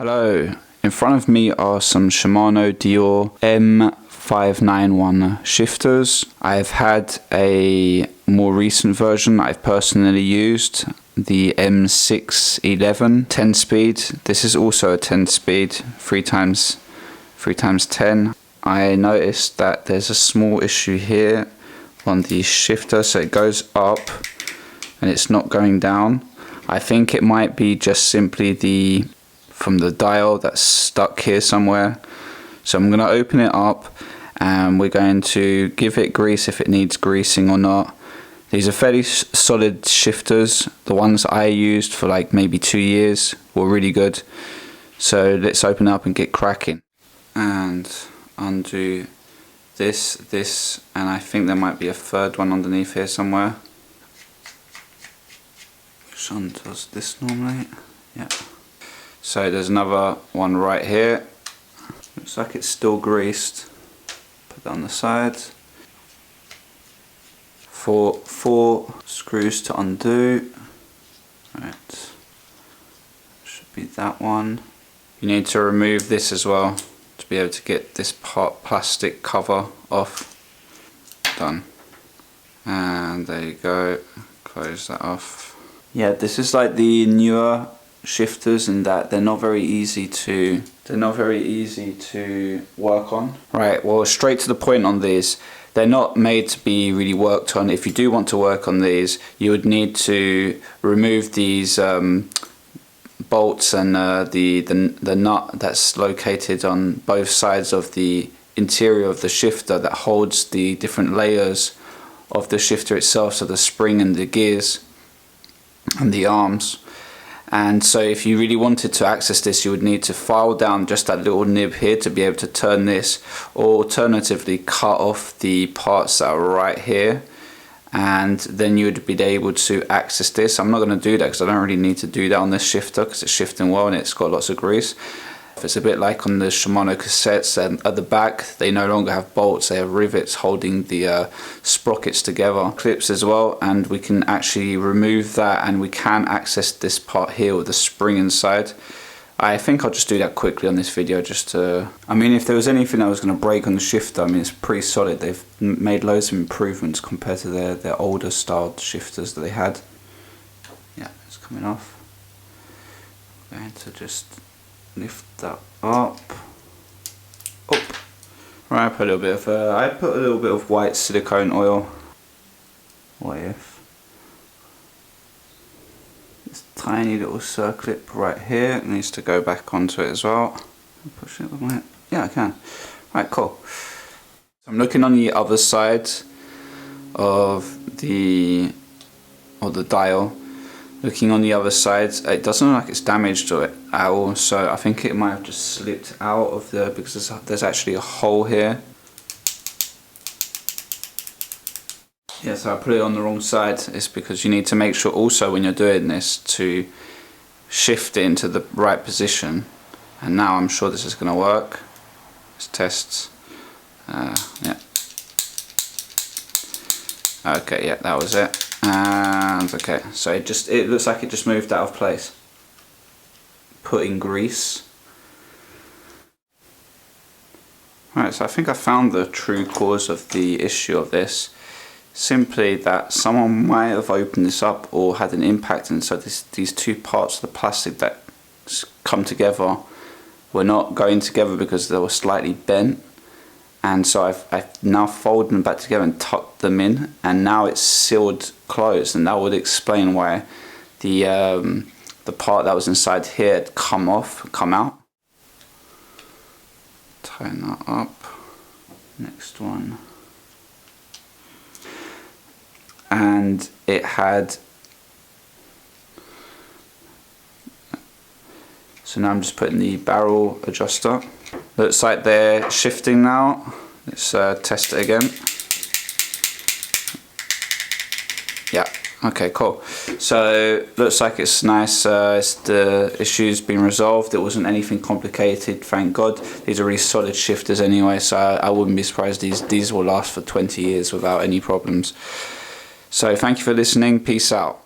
Hello, in front of me are some Shimano Deore M591 shifters. I've had a more recent version I've personally used, the M611 10 speed. This is also a 10 speed, 3 times 10. I noticed that there's a small issue here on the shifter, so it goes up and it's not going down. I think it might be just simply from the dial that's stuck here somewhere. So I'm going to open it up and we're going to give it grease if it needs greasing or not. These are fairly solid shifters. The ones I used for like maybe 2 years were really good. So let's open it up and get cracking. And undo this, and I think there might be a third one underneath here somewhere. Which one does this normally? Yeah. So there's another one right here. Looks like it's still greased. Put that on the side. Four screws to undo. Right. Should be that one. You need to remove this as well to be able to get this plastic cover off. Done. And there you go. Close that off. Yeah, this is like the newer shifters in that they're not very easy to work on. Right, well, straight to the point on these. They're not made to be really worked on. If you do want to work on these, you would need to remove these bolts and the nut that's located on both sides of the interior of the shifter that holds the different layers of the shifter itself, so the spring and the gears and the arms. And so if you really wanted to access this, you would need to file down just that little nib here to be able to turn this, or alternatively cut off the parts that are right here, and then you would be able to access this. I'm not going to do that because I don't really need to do that on this shifter because it's shifting well and it's got lots of grease. It's a bit like on the Shimano cassettes, and at the back they no longer have bolts, they have rivets holding the sprockets together, clips as well, and we can actually remove that and we can access this part here with the spring inside. I think I'll just do that quickly on this video just to... I mean, if there was anything that was going to break on the shifter, I mean, it's pretty solid. They've made loads of improvements compared to their older styled shifters that they had. Yeah, it's coming off. I'm going to just lift that up. Right, I put a little bit of white silicone oil. What if this tiny little circlip right here needs to go back onto it as well? Push it with my... Yeah, I can. Right, cool. So I'm looking on the other side of the dial. Looking on the other side, it doesn't look like it's damaged to it at all, so I think it might have just slipped out of there because there's actually a hole here. Yeah, so I put it on the wrong side. It's because you need to make sure also when you're doing this to shift it into the right position. And now I'm sure this is going to work. Let's test. Yeah. Okay, yeah, that was it. And okay, so it looks like it just moved out of place. Put in grease. Right, so I think I found the true cause of the issue of this. Simply that someone might have opened this up or had an impact, and so these two parts of the plastic that come together were not going together because they were slightly bent. And so I've now folded them back together and tucked them in, and now it's sealed closed, and that would explain why the part that was inside here had come out. Tighten that up. Next one. And it had... So now I'm just putting the barrel adjuster. Looks like they're shifting now. Let's test it again. Yeah, okay, cool. So looks like it's nice. The issue's been resolved. It wasn't anything complicated, thank God. These are really solid shifters anyway, so I wouldn't be surprised these will last for 20 years without any problems. So thank you for listening. Peace out.